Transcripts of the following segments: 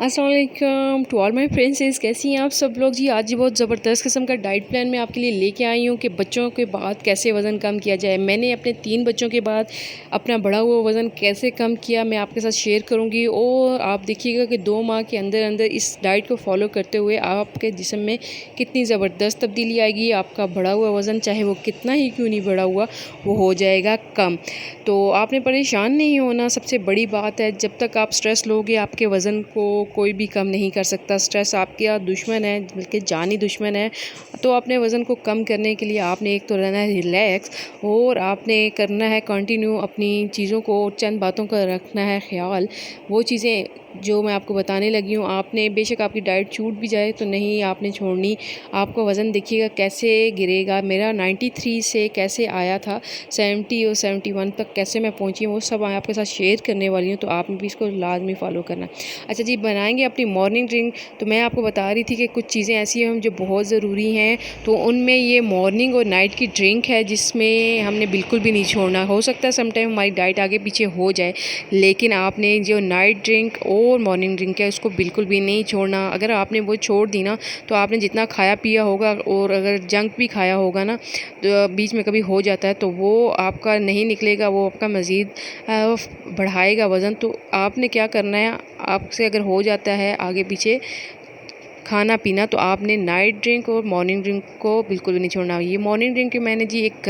अस्सलाम वालेकुम to all my friends, कैसी हैं आप सब लोग जी। आज बहुत ज़बरदस्त किस्म का डाइट प्लान मैं आपके लिए लेके आई हूँ कि बच्चों के बाद कैसे वज़न कम किया जाए। मैंने अपने 3 बच्चों के बाद अपना बढ़ा हुआ वज़न कैसे कम किया मैं आपके साथ शेयर करूँगी। और आप देखिएगा कि 2 माह के अंदर अंदर इस डाइट को फॉलो करते हुए आपके जिस्म में कितनी ज़बरदस्त तब्दीली आएगी। आपका बढ़ा हुआ वज़न चाहे वो कितना ही क्यों नहीं बढ़ा हुआ, वो हो जाएगा कम। तो आपने परेशान नहीं होना, सबसे बड़ी बात है। जब तक आप स्ट्रेस लोगे आपके वज़न को कोई भी कम नहीं कर सकता। स्ट्रेस आपका दुश्मन है, बल्कि जानी दुश्मन है। तो अपने वज़न को कम करने के लिए आपने एक तो रहना है रिलैक्स, और आपने करना है कंटिन्यू अपनी चीज़ों को, चंद बातों का रखना है ख्याल। वो चीज़ें जो मैं आपको बताने लगी हूँ, आपने बेशक आपकी डाइट छूट भी जाए तो नहीं आपने छोड़नी। आपका वज़न देखिएगा कैसे गिरेगा। मेरा 93 से कैसे आया था 70 और 71 तक कैसे मैं पहुँची हूँ, वो सब मैं आपके साथ शेयर करने वाली हूँ। तो आपने भी इसको लाजमी फ़ॉलो करना। अच्छा जी, बनाएंगे अपनी मॉर्निंग ड्रिंक। तो मैं आपको बता रही थी कि कुछ चीज़ें ऐसी हैं जो बहुत ज़रूरी हैं, तो उनमें ये मॉर्निंग और नाइट की ड्रिंक है, जिसमें हमने बिल्कुल भी नहीं छोड़ना। हो सकता है समटाइम हमारी डाइट आगे पीछे हो जाए, लेकिन आपने जो नाइट ड्रिंक और मॉर्निंग ड्रिंक है उसको बिल्कुल भी नहीं छोड़ना। अगर आपने वो छोड़ दी ना, तो आपने जितना खाया पिया होगा, और अगर जंक भी खाया होगा ना तो बीच में कभी हो जाता है, तो वो आपका नहीं निकलेगा, वो आपका मज़ीद बढ़ाएगा वज़न। तो आपने क्या करना है, आपसे अगर हो जाता है आगे पीछे खाना पीना, तो आपने नाइट ड्रिंक और मॉर्निंग ड्रिंक को बिल्कुल भी नहीं छोड़ना। ये मॉर्निंग ड्रिंक मैंने जी एक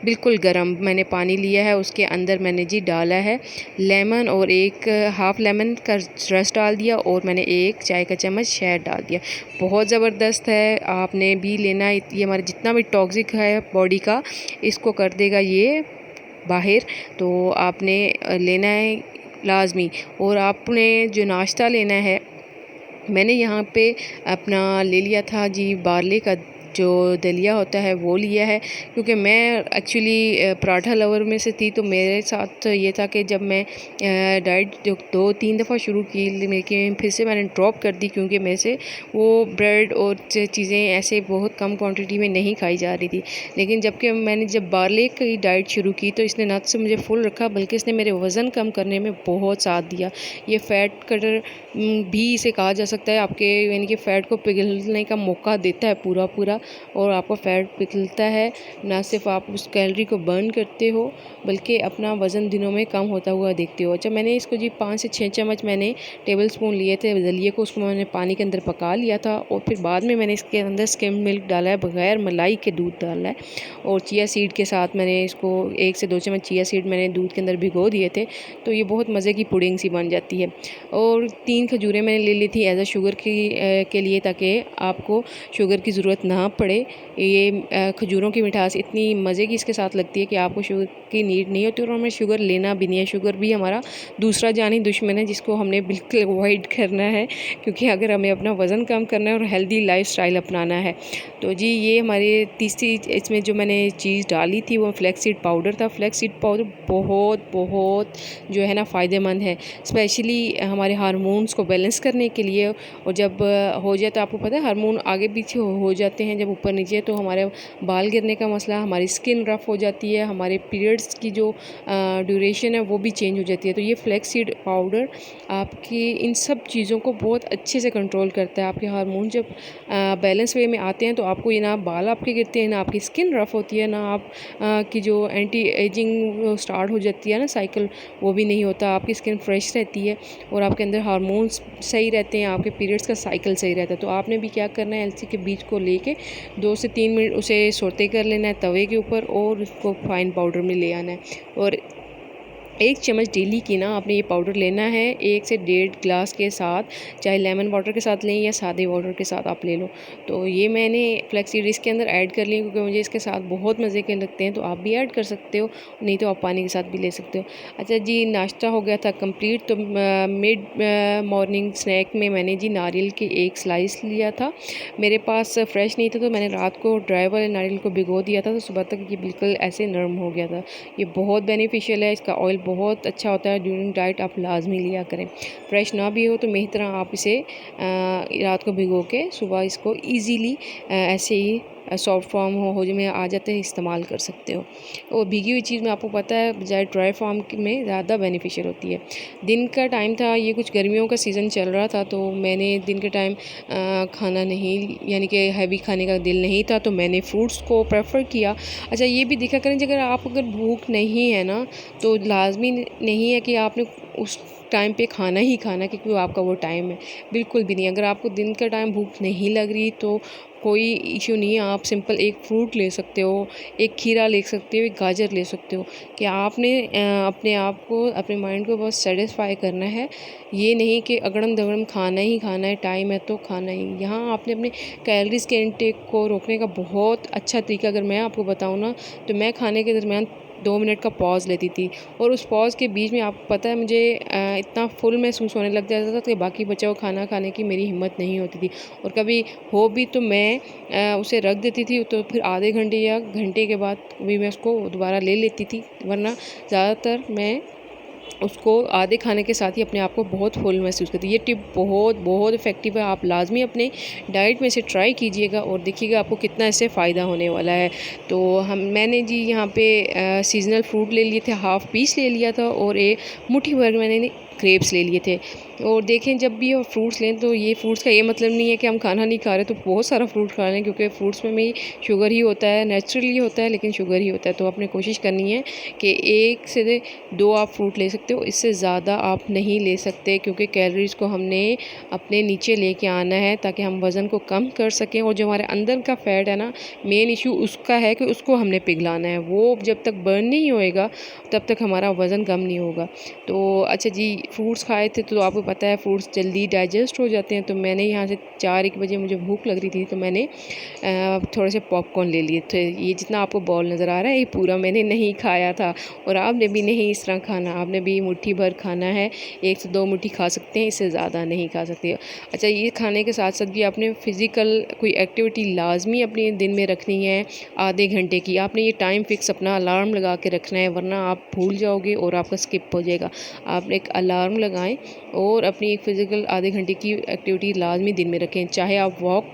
बिल्कुल गरम मैंने पानी लिया है, उसके अंदर मैंने जी डाला है लेमन, और एक हाफ़ लेमन का रस डाल दिया, और मैंने 1 चाय का चम्मच शहद डाल दिया। बहुत ज़बरदस्त है, आपने भी लेना है। ये हमारा जितना भी टॉक्सिक है बॉडी का, इसको कर देगा ये बाहर। तो आपने लेना है लाजमी। और आपने जो नाश्ता लेना है, मैंने यहाँ पे अपना ले लिया था जी बारले का जो दलिया होता है वो लिया है, क्योंकि मैं एक्चुअली पराठा लवर में से थी। तो मेरे साथ ये था कि जब मैं डाइट जो 2-3 दफ़ा शुरू की, लेकिन फिर से मैंने ड्रॉप कर दी, क्योंकि मेरे से वो ब्रेड और चीज़ें ऐसे बहुत कम क्वांटिटी में नहीं खाई जा रही थी। लेकिन मैंने जब बारले की डाइट शुरू की, तो इसने ना सिर्फ मुझे फुल रखा, बल्कि इसने मेरे वज़न कम करने में बहुत साथ दिया। ये फ़ैट कटर भी इसे कहा जा सकता है। आपके यानी कि फ़ैट को पिघलने का मौका देता है पूरा, और आपका फ़ैट पिघलता है। ना सिर्फ आप उस कैलोरी को बर्न करते हो, बल्कि अपना वज़न दिनों में कम होता हुआ देखते हो। अच्छा, मैंने इसको जी 5 से 6 चम्मच मैंने टेबल स्पून लिए थे दलिए को, उसको मैंने पानी के अंदर पका लिया था, और फिर बाद में मैंने इसके अंदर स्किम मिल्क डाला है, बग़ैर मलाई के दूध डाला है। और चिया सीड के साथ मैंने इसको 1 से 2 चम्मच चिया सीड मैंने दूध के अंदर भिगो दिए थे, तो ये बहुत मज़े की पुडिंग सी बन जाती है। और 3 खजूरें मैंने ले ली थी एज़ अ शुगर के लिए, ताकि आपको शुगर की ज़रूरत ना पड़े। ये खजूरों की मिठास इतनी मज़े की इसके साथ लगती है कि आपको शुगर की नीड नहीं होती, और हमें शुगर लेना भी नहीं है। शुगर भी हमारा दूसरा जानी दुश्मन है, जिसको हमने बिल्कुल अवॉइड करना है, क्योंकि अगर हमें अपना वज़न कम करना है और हेल्दी लाइफस्टाइल अपनाना है। तो जी ये हमारी तीसरी इसमें जो मैंने चीज़ डाली थी वो फ्लैक्स सीड पाउडर था। फ्लैक्स सीड पाउडर बहुत जो है ना फ़ायदेमंद है, स्पेशली हमारे हार्मोन्स को बैलेंस करने के लिए। और जब हो जाए तो आपको पता है हार्मोन आगे पीछे हो जाते हैं जब ऊपर नीचे, तो हमारे बाल गिरने का मसला, हमारी स्किन रफ़ हो जाती है, हमारे पीरियड्स की जो ड्यूरेशन है वो भी चेंज हो जाती है। तो ये फ्लैक्स सीड पाउडर आपकी इन सब चीज़ों को बहुत अच्छे से कंट्रोल करता है। आपके हार्मोन जब बैलेंस वे में आते हैं, तो आपको ये ना बाल आपके गिरते हैं, ना आपकी स्किन रफ़ होती है, ना आप की जो एंटी एजिंग स्टार्ट हो जाती है ना साइकिल, वो भी नहीं होता। आपकी स्किन फ्रेश रहती है, और आपके अंदर हार्मोन्स सही रहते हैं, आपके पीरियड्स का साइकिल सही रहता है। तो आपने भी क्या करना है, अलसी के बीज को लेके 2 से 3 मिनट उसे सौते कर लेना है तवे के ऊपर, और उसको फाइन पाउडर में ले आना है। और 1 चम्मच डेली की ना आपने ये पाउडर लेना है 1 से 1.5 ग्लास के साथ, चाहे लेमन वाटर के साथ लें या सादे वाटर के साथ आप ले लो। तो ये मैंने फ्लैक्स सीड इसके अंदर ऐड कर ली, क्योंकि मुझे इसके साथ बहुत मज़े के लगते हैं। तो आप भी ऐड कर सकते हो, नहीं तो आप पानी के साथ भी ले सकते हो। अच्छा जी, नाश्ता हो गया था कंप्लीट। तो मिड मॉर्निंग स्नैक में मैंने जी नारियल के 1 स्लाइस लिया था। मेरे पास फ्रेश नहीं था, तो मैंने रात को ड्राई वाले नारियल को भिगो दिया था, तो सुबह तक ये बिल्कुल ऐसे नरम हो गया था। ये बहुत बेनिफिशियल है, इसका ऑयल बहुत अच्छा होता है। ड्यूरिंग डाइट आप लाजमी लिया करें। फ्रेश ना भी हो तो मेरी तरह आप इसे रात को भिगो के सुबह इसको ईज़िली ऐसे ही सॉफ्ट फॉर्म हो जो में आ जाते हैं, इस्तेमाल कर सकते हो। और भीगी हुई चीज़ में आपको पता है बजाय ड्राई फॉर्म में ज़्यादा बेनिफिशियल होती है। दिन का टाइम था, ये कुछ गर्मियों का सीज़न चल रहा था, तो मैंने दिन के टाइम खाना नहीं, यानी कि हैवी खाने का दिल नहीं था, तो मैंने फ्रूट्स को प्रेफर किया। अच्छा, ये भी देखा करें अगर भूख नहीं है ना, तो लाजमी नहीं है कि आपने उस टाइम पे खाना ही खाना, क्योंकि वो आपका वो टाइम है, बिल्कुल भी नहीं। अगर आपको दिन का टाइम भूख नहीं लग रही तो कोई इशू नहीं है, आप सिंपल एक फ्रूट ले सकते हो, एक खीरा ले सकते हो, एक गाजर ले सकते हो। कि आपने अपने आप को, अपने माइंड को बस सेटिस्फाई करना है, ये नहीं कि अगड़म दगड़म खाना ही खाना है, टाइम है तो खाना ही। यहाँ आपने अपने कैलोरीज़ के इनटेक को रोकने का बहुत अच्छा तरीका अगर मैं आपको बताऊँ ना, तो मैं खाने के दरमियान 2 मिनट का पॉज़ लेती थी, और उस पॉज़ के बीच में आपको पता है मुझे इतना फुल महसूस होने लग जाता था कि बाकी बचा हुआ खाना खाने की मेरी हिम्मत नहीं होती थी। और कभी हो भी तो मैं उसे रख देती थी, तो फिर आधे घंटे या घंटे के बाद भी मैं उसको दोबारा ले लेती थी, वरना ज़्यादातर मैं उसको आधे खाने के साथ ही अपने आप को बहुत फुल महसूस करती है। ये टिप बहुत बहुत इफ़ेक्टिव है, आप लाजमी अपने डाइट में से ट्राई कीजिएगा और देखिएगा आपको कितना इससे फ़ायदा होने वाला है। तो मैंने जी यहाँ पे सीज़नल फ्रूट ले लिए थे, हाफ़ पीस ले लिया था, और एक मुट्ठी भर मैंने ग्रेप्स ले लिए थे। और देखें, जब भी फ्रूट्स लें तो ये फ्रूट्स का ये मतलब नहीं है कि हम खाना नहीं खा रहे, तो बहुत सारा फ्रूट खा लें, क्योंकि फ्रूट्स में भी शुगर ही होता है, नेचुरली होता है, लेकिन शुगर ही होता है। तो आपने कोशिश करनी है कि 1 से 2 आप फ्रूट ले सकते हो, इससे ज़्यादा आप नहीं ले सकते, क्योंकि कैलोरीज़ को हमने अपने नीचे लेके आना है ताकि हम वज़न को कम कर सकें। और जो हमारे अंदर का फ़ैट है ना, मेन इशू उसका है कि उसको हमने पिघलाना है, वो जब तक बर्न नहीं होएगा तब तक हमारा वज़न कम नहीं होगा। तो अच्छा जी, फ्रूट्स खाए थे तो आपको पता है फ्रूट्स जल्दी डाइजेस्ट हो जाते हैं, तो मैंने यहाँ से 4-1 बजे मुझे भूख लग रही थी, तो मैंने थोड़े से पॉपकॉर्न ले लिए थे। ये जितना आपको बॉल नज़र आ रहा है, ये पूरा मैंने नहीं खाया था, और आपने भी नहीं इस तरह खाना, आपने भी मुट्ठी भर खाना है, 1 से 2 मुट्ठी खा सकते हैं, इससे ज़्यादा नहीं खा सकते। अच्छा, ये खाने के साथ साथ भी आपने फ़िज़िकल कोई एक्टिविटी लाजमी अपने दिन में रखनी है, आधे घंटे की। आपने ये टाइम फ़िक्स अपना अलार्म लगा के रखना है, वरना आप भूल जाओगे और आपका स्किप हो जाएगा। आप एक अलार्म लगाएं और अपनी एक फ़िज़िकल आधे घंटे की एक्टिविटी लाजमी दिन में रखें। चाहे आप वॉक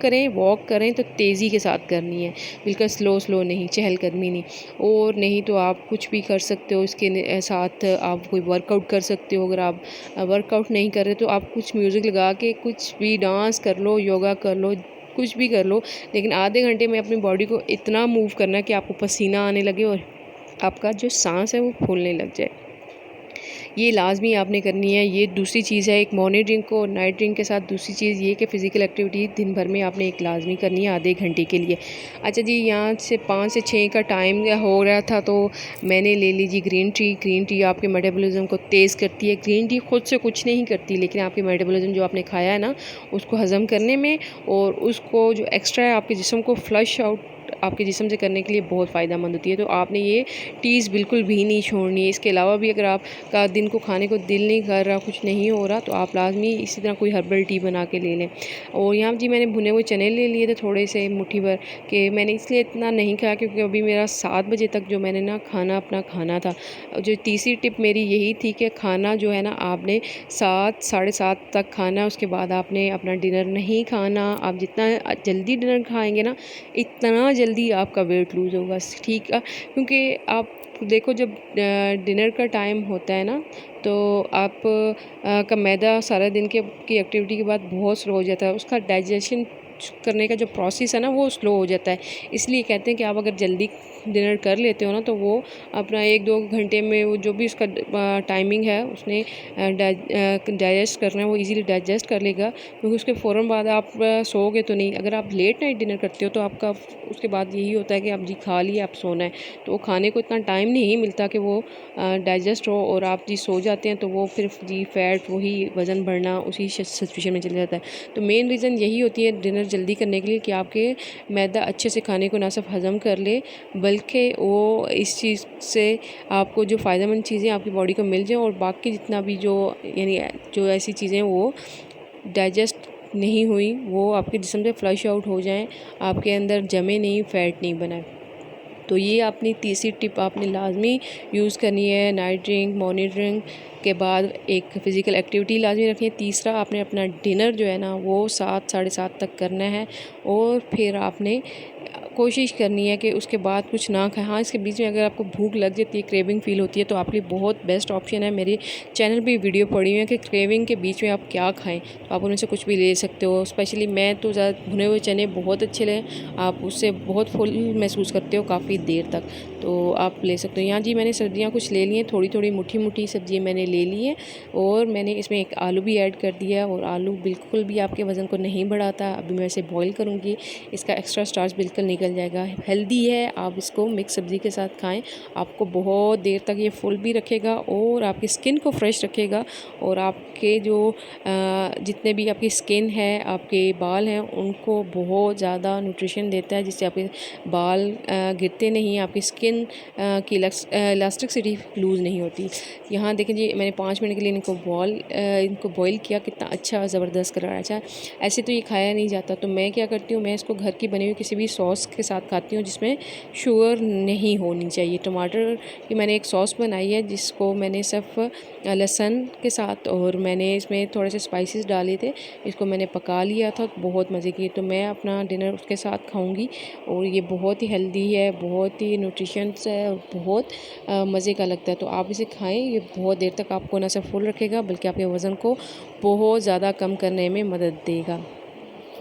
करें तो तेज़ी के साथ करनी है, बिल्कुल स्लो नहीं, चहलकदमी नहीं। और नहीं तो आप कुछ भी कर सकते हो, इसके साथ आप कोई वर्कआउट कर सकते हो। अगर आप वर्कआउट नहीं कर रहे तो आप कुछ म्यूज़िक लगा के कुछ भी डांस कर लो, योगा कर लो, कुछ भी कर लो, लेकिन आधे घंटे में अपनी बॉडी को इतना मूव करना है कि आपको पसीना आने लगे और आपका जो सांस है वो फूलने लग जाए। ये लाजमी आपने करनी है। ये दूसरी चीज़ है, एक मॉर्निंग ड्रिंक और नाइट ड्रिंक के साथ दूसरी चीज़ ये कि फ़िज़िकल एक्टिविटी दिन भर में आपने एक लाजमी करनी है आधे घंटे के लिए। अच्छा जी, यहाँ से 5 से 6 का टाइम हो रहा था, तो मैंने ले ली जी ग्रीन टी। ग्रीन टी आपके मेटाबॉलिज़्म को तेज़ करती है। ग्रीन टी खुद से कुछ नहीं करती, लेकिन आपके मेटाबॉलिज़्म जो आपने खाया है ना, उसको हज़म करने में और उसको जो एक्स्ट्रा है आपके जिस्म को फ्लश आउट आपके जिस्म से करने के लिए बहुत फ़ायदेमंद होती है। तो आपने ये टीज़ बिल्कुल भी नहीं छोड़नी है। इसके अलावा भी अगर आपका दिन को खाने को दिल नहीं कर रहा, कुछ नहीं हो रहा, तो आप लाज़मी इसी तरह कोई हर्बल टी बना के ले लें। और यहाँ जी मैंने भुने हुए चने ले लिए थे थोड़े से, मुट्ठी भर के। मैंने इसलिए इतना नहीं खाया क्योंकि अभी मेरा 7 बजे तक जो मैंने ना खाना अपना खाना था। जो तीसरी टिप मेरी यही थी कि खाना जो है ना, आपने 7 साढ़े 7 तक खाना, उसके बाद आपने अपना डिनर नहीं खाना। आप जितना जल्दी डिनर खाएँगे ना, इतना जल्दी आपका वेट लूज़ होगा, ठीक है। क्योंकि आप देखो, जब डिनर का टाइम होता है ना, तो आप का मैदा सारा दिन की एक्टिविटी के बाद बहुत स्लो हो जाता है, उसका डाइजेशन करने का जो प्रोसेस है ना, वो स्लो हो जाता है। इसलिए कहते हैं कि आप अगर जल्दी डिनर कर लेते हो ना, तो वो अपना 1-2 घंटे में वो जो भी उसका टाइमिंग है उसने डाइजेस्ट करना है, वो इजीली डाइजेस्ट कर लेगा। क्योंकि उसके फ़ौरन बाद आप सोओगे तो नहीं। अगर आप लेट नाइट डिनर करते हो तो आपका उसके बाद यही होता है कि आप जी खा लिए, आप सोना है, तो वो खाने को इतना टाइम नहीं मिलता कि वो डाइजेस्ट हो, और आप जी सो जाते हैं, तो वो फिर जी फैट, वही वज़न बढ़ना उसी सिचुएशन में चले जाता है। तो मेन रीज़न यही होती है डिनर जल्दी करने के लिए कि आपके मैदा अच्छे से खाने को ना सिर्फ हज़म कर ले, बल्कि वो इस चीज़ से आपको जो फ़ायदेमंद चीज़ें आपकी बॉडी को मिल जाए, और बाकी जितना भी जो यानी जो ऐसी चीज़ें वो डाइजेस्ट नहीं हुई, वो आपके जिस्म से फ्लश आउट हो जाएं, आपके अंदर जमे नहीं, फ़ैट नहीं बनाए। तो ये अपनी तीसरी टिप आपने लाजमी यूज़ करनी है। नाइट ड्रिंक, मॉर्निंग ड्रिंक के बाद एक फ़िज़िकल एक्टिविटी लाजमी रखनी है। तीसरा, आपने अपना डिनर जो है ना, वो 7 साढ़े 7 तक करना है, और फिर आपने कोशिश करनी है कि उसके बाद कुछ ना खाएं। हाँ, इसके बीच में अगर आपको भूख लग जाती है, क्रेविंग फील होती है, तो आपके लिए बहुत बेस्ट ऑप्शन है। मेरे चैनल पे वीडियो पड़ी हुई है कि क्रेविंग के बीच में आप क्या खाएं, तो आप उनमें से कुछ भी ले सकते हो। स्पेशली मैं तो ज़्यादा भुने हुए चने बहुत अच्छे लगे, आप उससे बहुत फुल महसूस करते हो काफ़ी देर तक, तो आप ले सकते हो। यहाँ जी मैंने सब्जियाँ कुछ ले ली हैं, थोड़ी थोड़ी मुट्ठी मुट्ठी सब्जियाँ मैंने ले ली हैं, और मैंने इसमें एक आलू भी ऐड कर दिया। और आलू बिल्कुल भी आपके वज़न को नहीं बढ़ाता। अभी मैं इसे बॉईल करूँगी, इसका एक्स्ट्रा स्टार्च बिल्कुल निकल जाएगा। हेल्दी है, आप इसको मिक्स सब्ज़ी के साथ खाएं, आपको बहुत देर तक ये फुल भी रखेगा और आपकी स्किन को फ्रेश रखेगा। और आपके जो जितने भी आपकी स्किन है, आपके बाल हैं, उनको बहुत ज़्यादा न्यूट्रिशन देता है, जिससे आपके बाल गिरते नहीं, आपकी स्किन की इलास्टिसिटी लूज़ नहीं होती। यहाँ देखें जी, मैंने 5 मिनट के लिए इनको बॉईल किया, कितना अच्छा ज़बरदस्त कलर। अच्छा, ऐसे तो ये खाया नहीं जाता, तो मैं क्या करती हूँ, मैं इसको घर की बनी हुई किसी भी सॉस के साथ खाती हूँ जिसमें शुगर नहीं होनी चाहिए। टमाटर की मैंने एक सॉस बनाई है, जिसको मैंने सिर्फ लहसुन के साथ, और मैंने इसमें थोड़े से स्पाइसेस डाले थे, इसको मैंने पका लिया था, बहुत मज़े की। तो मैं अपना डिनर उसके साथ खाऊंगी, और ये बहुत ही हेल्दी है, बहुत ही न्यूट्रिशंस है, और बहुत मज़े का लगता है। तो आप इसे खाएं, ये बहुत देर तक आपको न सिर्फ फुल रखेगा, बल्कि आपके वज़न को बहुत ज़्यादा कम करने में मदद देगा।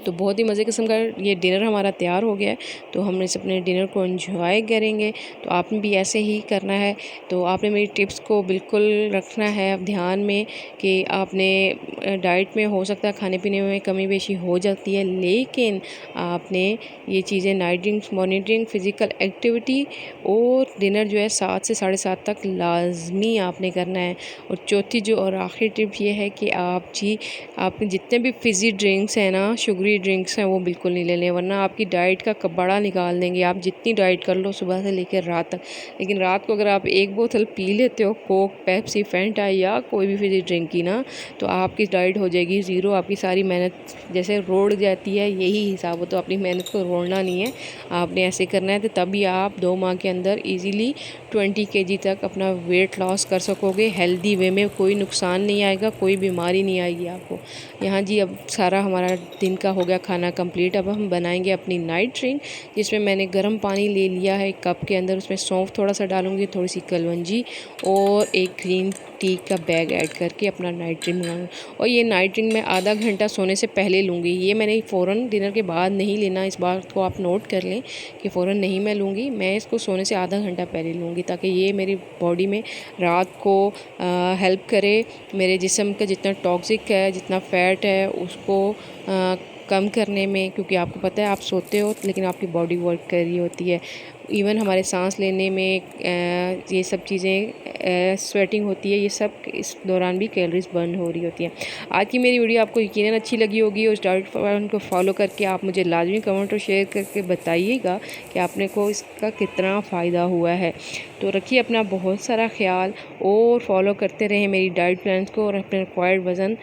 तो बहुत ही मज़े किस्म का ये डिनर हमारा तैयार हो गया है, तो हम इस अपने डिनर को एंजॉय करेंगे। तो आपने भी ऐसे ही करना है। तो आपने मेरी टिप्स को बिल्कुल रखना है अब ध्यान में, कि आपने डाइट में हो सकता है खाने पीने में कमी बेशी हो जाती है, लेकिन आपने ये चीज़ें night drinks, morning drink, physical activity और डिनर जो है 7 से 7:30 तक लाजमी आपने करना है। और चौथी जो और आखिरी टिप ये है कि आपके जितने भी फ़िज़ी ड्रिंक्स हैं ना, शुगरी ड्रिंक्स हैं, वो बिल्कुल नहीं लेने, वरना आपकी डाइट का कबाड़ा निकाल देंगे। आप जितनी डाइट कर लो सुबह से लेकर रात तक, लेकिन रात को अगर आप एक बोतल पी लेते हो कोक, पेप्सी, फैंटा या कोई भी फिज़ी ड्रिंक की ना, तो आपकी डाइट हो जाएगी ज़ीरो। आपकी सारी मेहनत जैसे रोड़ जाती है, यही हिसाब हो। तो अपनी मेहनत को रोड़ना नहीं है, आपने ऐसे करना है, तो तभी आप 2 माह के अंदर ईज़िली 20 kg तक अपना वेट लॉस कर सकोगे, हेल्दी वे में। कोई नुकसान नहीं आएगा, कोई बीमारी नहीं आएगी आपको। यहाँ जी अब सारा हमारा दिन का हो गया खाना कंप्लीट। अब हम बनाएंगे अपनी नाइट ड्रिंक, जिसमें मैंने गर्म पानी ले लिया है 1 कप के अंदर, उसमें सौंफ थोड़ा सा डालूंगी, थोड़ी सी कलवंजी और एक ग्रीन टी का बैग ऐड करके अपना नाइट ड्रिंक बनाऊंगी। और ये नाइट ड्रिंक मैं आधा घंटा सोने से पहले लूँगी, ये मैंने फ़ौरन डिनर के बाद नहीं लेना। इस बात को आप नोट कर लें कि फ़ौरन नहीं मैं लूँगी, मैं इसको सोने से आधा घंटा पहले लूँगी, ताकि ये मेरी बॉडी में रात को हेल्प करे, मेरे जिस्म का जितना टॉक्सिक है, जितना फ़ैट है, उसको कम करने में। क्योंकि आपको पता है आप सोते हो, लेकिन आपकी बॉडी वर्क कर रही होती है। इवन हमारे सांस लेने में ये सब चीज़ें स्वेटिंग होती है, ये सब इस दौरान भी कैलोरीज बर्न हो रही होती हैं। आज की मेरी वीडियो आपको यकीनन अच्छी लगी होगी, और डाइट प्लान को फॉलो करके आप मुझे लाजमी कमेंट और शेयर करके बताइएगा कि आपने को इसका कितना फ़ायदा हुआ है। तो रखिए अपना बहुत सारा ख्याल, और फॉलो करते रहें मेरी डाइट प्लान को, और अपने रिक्वायर्ड वज़न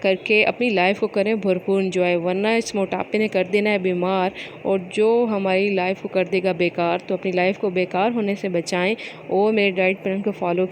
करके अपनी लाइफ को करें भरपूर इंजॉय, वरना इस मोटापे ने कर देना है बीमार, और जो हमारी लाइफ को कर देगा बेकार। तो अपनी लाइफ को बेकार होने से बचाएं, और मेरे डाइट प्लान को फॉलो